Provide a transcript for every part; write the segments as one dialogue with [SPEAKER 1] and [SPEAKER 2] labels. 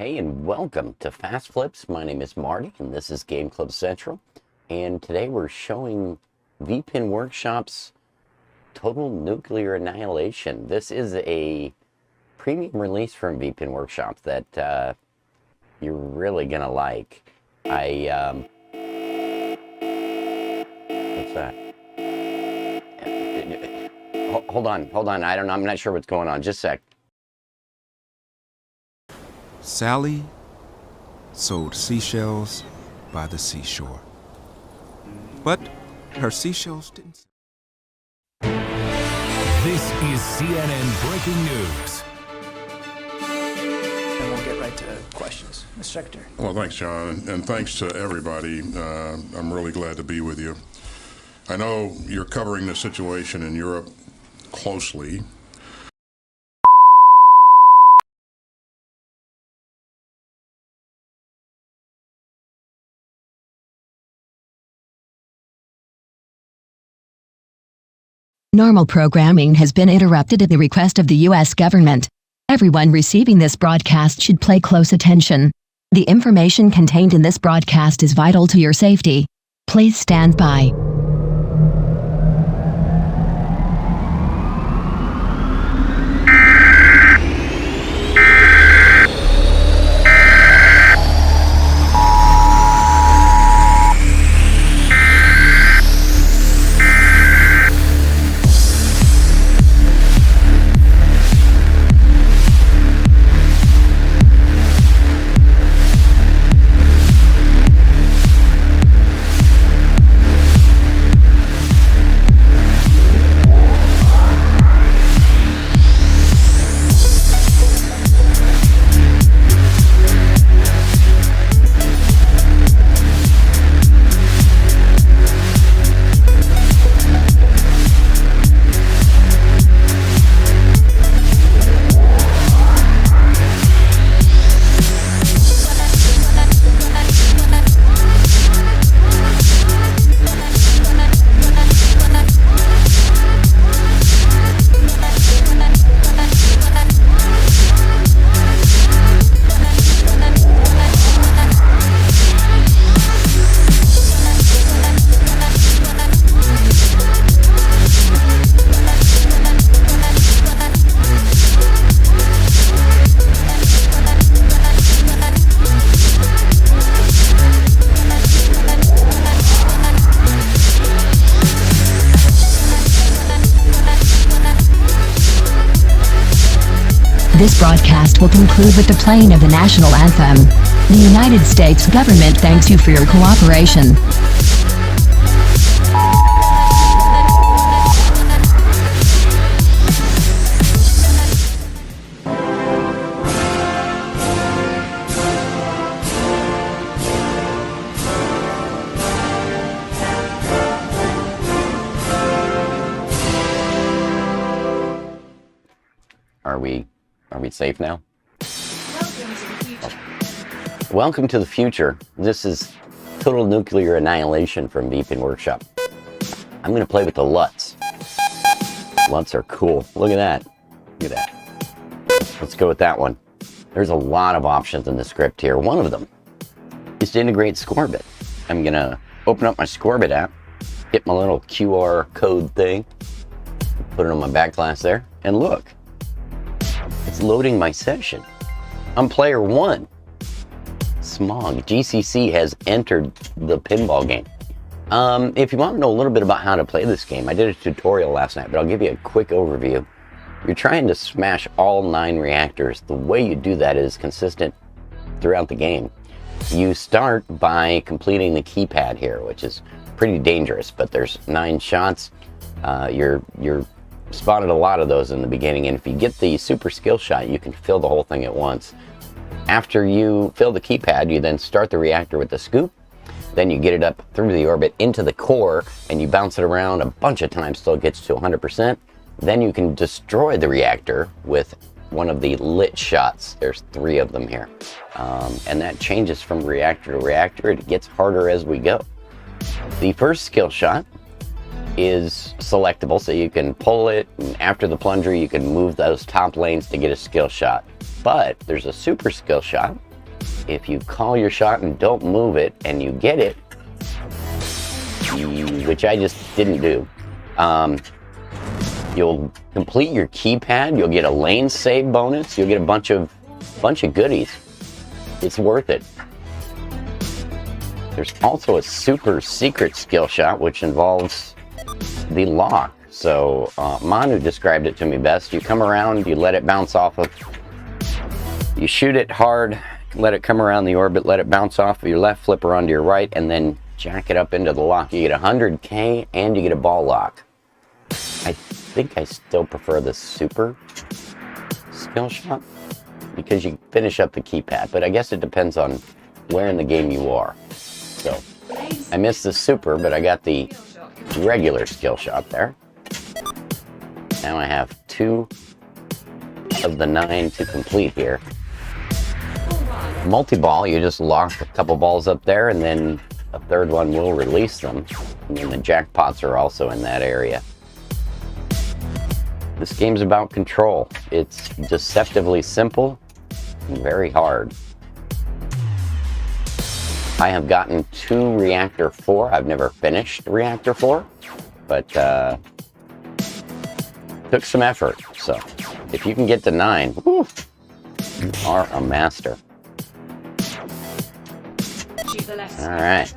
[SPEAKER 1] Hey, and welcome to Fast Flips. My name is Marty, and this is Game Club Central. And today we're showing VPN Workshop's Total Nuclear Annihilation. This is a premium release from VPN Workshop that you're really gonna like. What's that? Hold on. I'm not sure what's going on. Just a sec.
[SPEAKER 2] Sally sold seashells by the seashore. But her seashells didn't.
[SPEAKER 3] This is CNN Breaking News.
[SPEAKER 4] And we'll get right to questions. Mr. Secretary.
[SPEAKER 5] Well, thanks, John, and thanks to everybody. I'm really glad to be with you. I know you're covering the situation in Europe closely.
[SPEAKER 6] Normal programming has been interrupted at the request of the U.S. government. Everyone receiving this broadcast should pay close attention. The information contained in this broadcast is vital to your safety. Please stand by. This broadcast will conclude with the playing of the national anthem. The United States government thanks you for your cooperation.
[SPEAKER 1] Are we safe now? Welcome to the future. This is Total Nuclear Annihilation from VPN Workshop. I'm going to play with the LUTs. LUTs are cool. Look at that. Look at that. Let's go with that one. There's a lot of options in the script here. One of them is to integrate Scorebit. I'm going to open up my Scorebit app, hit my little QR code thing, put it on my back glass there, and look. It's loading my session. I'm player 1. Smog. GCC has entered the pinball game. If you want to know a little bit about how to play this game, I did a tutorial last night, but I'll give you a quick overview. You're trying to smash all 9 reactors. The way you do that is consistent throughout the game. You start by completing the keypad here, which is pretty dangerous, but there's 9 shots. You're spotted a lot of those in the beginning, and if you get the super skill shot, you can fill the whole thing at once. After you fill the keypad, you then start the reactor with the scoop, then you get it up through the orbit into the core, and you bounce it around a bunch of times till it gets to 100%. Then you can destroy the reactor with one of the lit shots. There's 3 of them here, and that changes from reactor to reactor. It gets harder as we go. The first skill shot is selectable, so you can pull it, and after the plunger you can move those top lanes to get a skill shot. But there's a super skill shot if you call your shot and don't move it and you get it, which I just didn't do, you'll complete your keypad, you'll get a lane save bonus, you'll get a bunch of goodies. It's worth it. There's also a super secret skill shot which involves the lock. So Manu described it to me best. You come around, you let it bounce off of, you shoot it hard, let it come around the orbit, let it bounce off of your left, flipper onto your right, and then jack it up into the lock. You get 100K and you get a ball lock. I think I still prefer the super skill shot because you finish up the keypad, but I guess it depends on where in the game you are. So I missed the super, but I got the regular skill shot there. Now I have 2 of the 9 to complete here. Multi-ball, you just lock a couple balls up there and then a third one will release them. And then the jackpots are also in that area. This game's about control. It's deceptively simple and very hard. I have gotten to Reactor 4. I've never finished Reactor 4, but took some effort. So if you can get to 9, whew, you are a master. All right.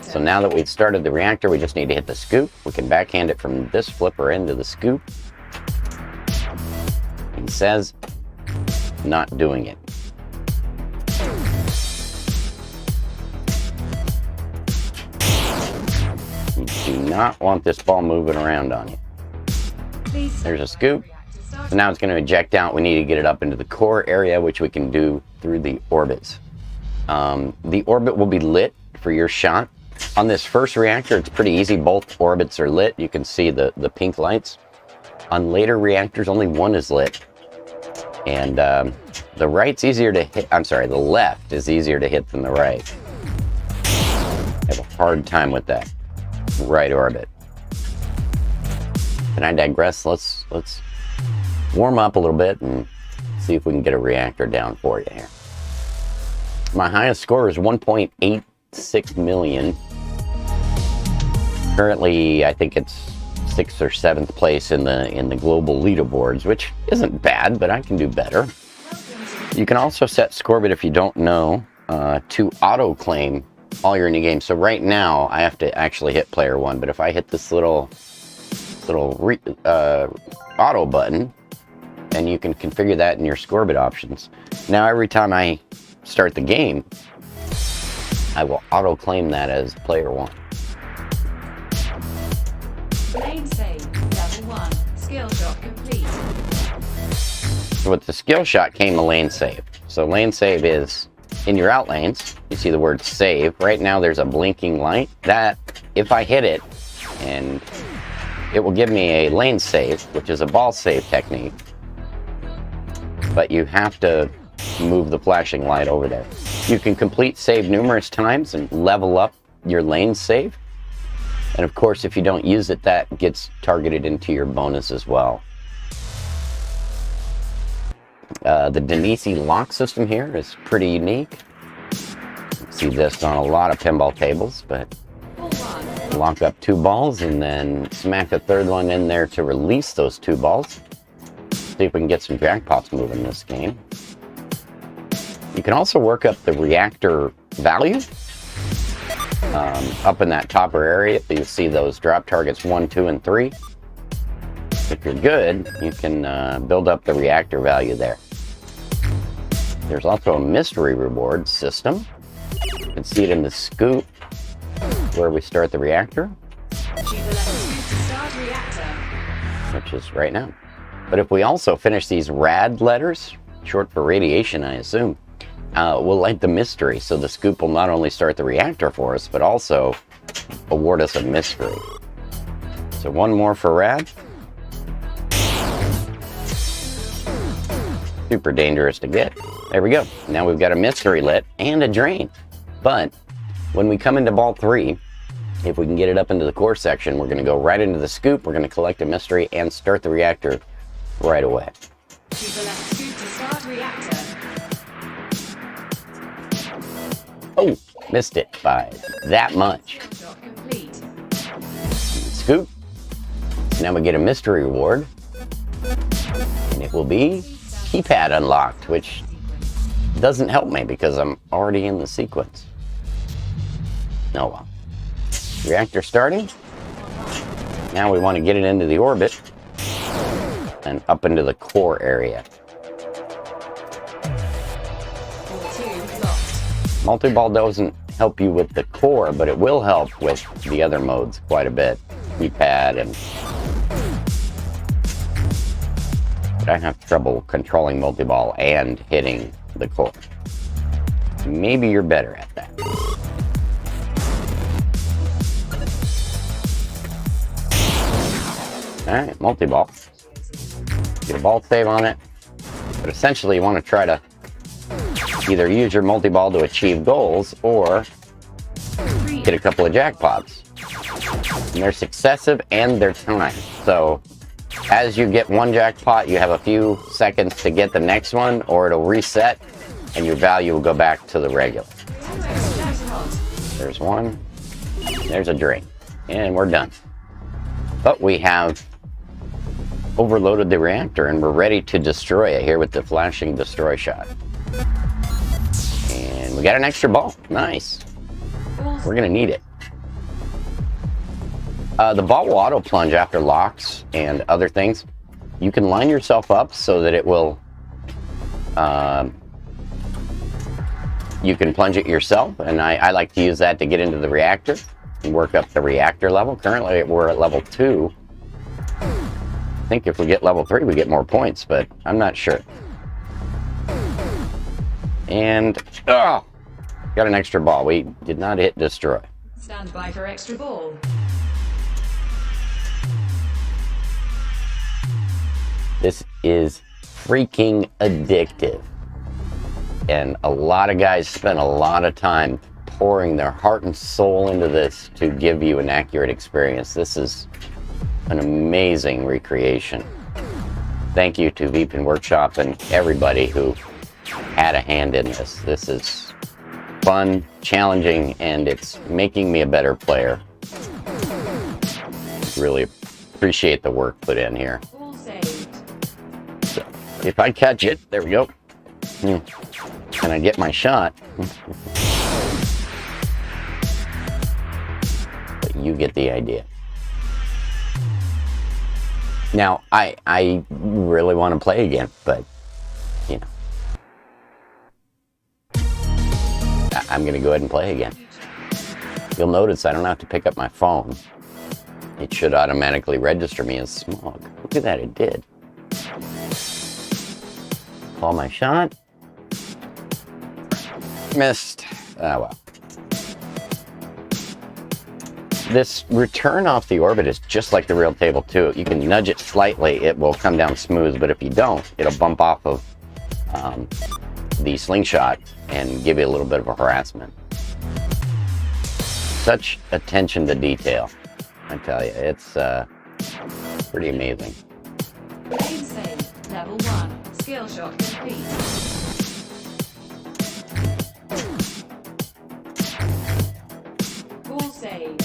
[SPEAKER 1] So now that we've started the reactor, we just need to hit the scoop. We can backhand it from this flipper into the scoop. He says, not doing it. You do not want this ball moving around on you. There's a scoop. So now it's going to eject out. We need to get it up into the core area, which we can do through the orbits. The orbit will be lit for your shot. On this first reactor, it's pretty easy. Both orbits are lit. You can see the pink lights. On later reactors, only one is lit. And the right's easier to hit. I'm sorry, the left is easier to hit than the right. I have a hard time with that right orbit. And I digress. Let's warm up a little bit and see if we can get a reactor down for you here. My highest score is 1.86 million. Currently, I think it's 6th or 7th place in the global leaderboards, which isn't bad, but I can do better. You can also set Scorbit, if you don't know, to auto claim all your new games. So right now, I have to actually hit player 1, but if I hit this little auto button, and you can configure that in your Scorbit options. Now every time I start the game, I will auto claim that as player 1.
[SPEAKER 7] Lane save, level 1, skill shot complete.
[SPEAKER 1] So with the skill shot came a lane save. So lane save is in your out lanes. You see the word save. Right now there's a blinking light. That, if I hit it, and it will give me a lane save, which is a ball save technique. But you have to move the flashing light over there. You can complete save numerous times and level up your lane save. And of course, if you don't use it, that gets targeted into your bonus as well. The Denisi lock system here is pretty unique. You see this on a lot of pinball tables, but lock up 2 balls and then smack a third one in there to release those 2 balls. See if we can get some jackpots moving this game. You can also work up the reactor value. Up in that topper area, you see those drop targets 1, 2, and 3. If you're good, you can build up the reactor value there. There's also a mystery reward system. You can see it in the scoop where we start the reactor, which is right now. But if we also finish these RAD letters, short for radiation, I assume, we'll light the mystery. So the scoop will not only start the reactor for us, but also award us a mystery. So one more for RAD. Super dangerous to get. There we go. Now we've got a mystery lit and a drain. But when we come into ball 3, if we can get it up into the core section, we're going to go right into the scoop. We're going to collect a mystery and start the reactor right away.
[SPEAKER 7] To the left scoop to start reactor.
[SPEAKER 1] Oh, missed it by that much.
[SPEAKER 7] Shot complete.
[SPEAKER 1] Scoop. Now we get a mystery reward. And it will be keypad unlocked, which doesn't help me because I'm already in the sequence. Oh well. Reactor starting. Now we want to get it into the orbit and up into the core area.
[SPEAKER 7] All 2 locked.
[SPEAKER 1] Multi-ball doesn't help you with the core, but it will help with the other modes quite a bit. Keypad and... But I have trouble controlling multi-ball and hitting the core. Maybe you're better at that. Alright, multi-ball. Get a ball save on it. But essentially you want to try to either use your multi-ball to achieve goals or get a couple of jackpots. And they're successive and they're timed. So as you get one jackpot, you have a few seconds to get the next one, or it'll reset and your value will go back to the regular. There's one. There's a drink. And we're done. But we have overloaded the reactor and we're ready to destroy it here with the flashing destroy shot. And we got an extra ball. Nice. We're gonna need it. The ball will auto plunge after locks and other things. You can line yourself up so that it will you can plunge it yourself, and I like to use that to get into the reactor and work up the reactor level. Currently we're at level 2. I think if we get level 3 we get more points, but I'm not sure. And got an extra ball. We did not hit destroy.
[SPEAKER 7] Stand by for extra ball.
[SPEAKER 1] This is freaking addictive. And a lot of guys spend a lot of time pouring their heart and soul into this to give you an accurate experience. This is an amazing recreation. Thank you to VPN Workshop and everybody who had a hand in this. This is fun, challenging, and it's making me a better player. Really appreciate the work put in here.
[SPEAKER 7] All saved.
[SPEAKER 1] So, if I catch it, there we go. Can I get my shot? But you get the idea. Now, I really want to play again, but, you know. I'm going to go ahead and play again. You'll notice I don't have to pick up my phone. It should automatically register me as smog. Look at that, it did. Call my shot. Missed. Ah, well. This return off the orbit is just like the real table 2. You can nudge it slightly, it will come down smooth, but if you don't, it'll bump off of the slingshot and give you a little bit of a harassment. Such attention to detail, I tell you. It's pretty amazing.
[SPEAKER 7] Aim save. Level 1. Skill shot complete. Ball save.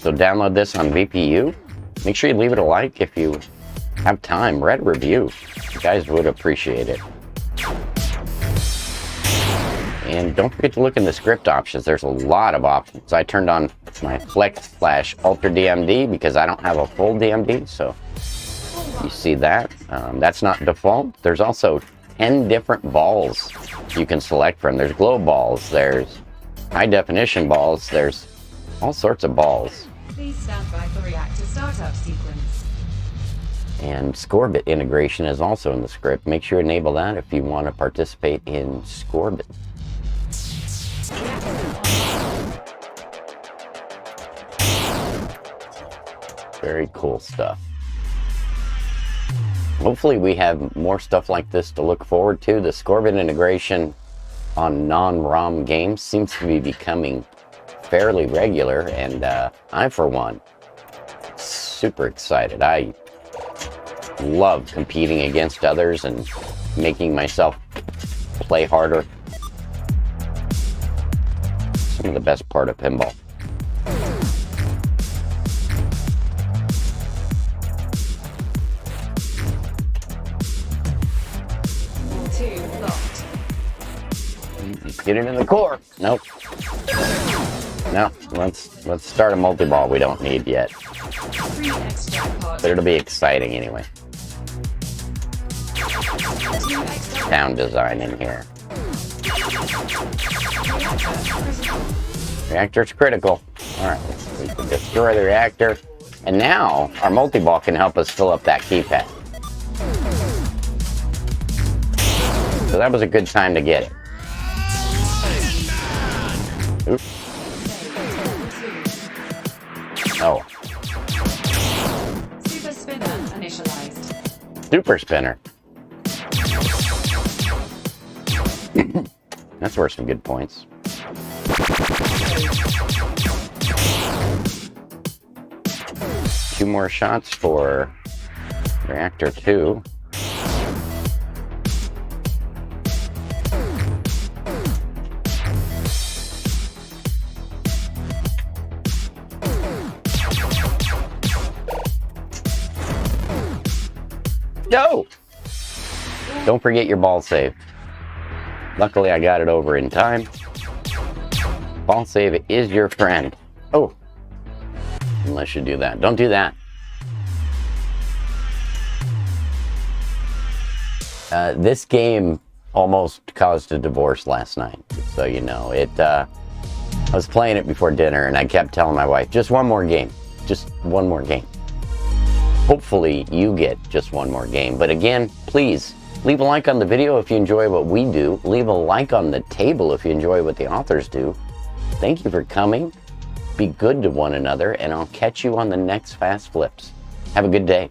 [SPEAKER 1] So download this on VPU. Make sure you leave it a like if you have time. Read a review. You guys would appreciate it. And don't forget to look in the script options. There's a lot of options. I turned on my Flex/Ultra DMD because I don't have a full DMD, so you see that. That's not default. There's also 10 different balls you can select from. There's glow balls, there's high definition balls, there's all sorts of balls.
[SPEAKER 7] Please stand by for reactor startup sequence.
[SPEAKER 1] And Scorbit integration is also in the script. Make sure you enable that if you want to participate in Scorbit. Very cool stuff. Hopefully we have more stuff like this to look forward to. The Scorbit integration on non-ROM games seems to be becoming fairly regular, and I, for one, super excited. I love competing against others and making myself play harder. Some of the best part of pinball.
[SPEAKER 7] Two locked.
[SPEAKER 1] Get it in the core. Nope. No, let's start a multi-ball we don't need yet.
[SPEAKER 7] 3x jackpot.
[SPEAKER 1] But it'll be exciting anyway.
[SPEAKER 7] 2x
[SPEAKER 1] Sound design in here. Reactor's critical. Alright, we can destroy the reactor. And now, our multi-ball can help us fill up that keypad. So that was a good time to get it. Oops. Oh.
[SPEAKER 7] Super spinner initialized.
[SPEAKER 1] Super spinner. That's worth some good points. Two more shots for reactor 2. No! Don't forget your ball save. Luckily, I got it over in time. Ball save is your friend. Oh. Unless you do that. Don't do that. This game almost caused a divorce last night. So you know. I was playing it before dinner and I kept telling my wife, just one more game. Just one more game. Hopefully you get just one more game. But again, please leave a like on the video if you enjoy what we do. Leave a like on the table if you enjoy what the authors do. Thank you for coming. Be good to one another, and I'll catch you on the next Fast Flips. Have a good day.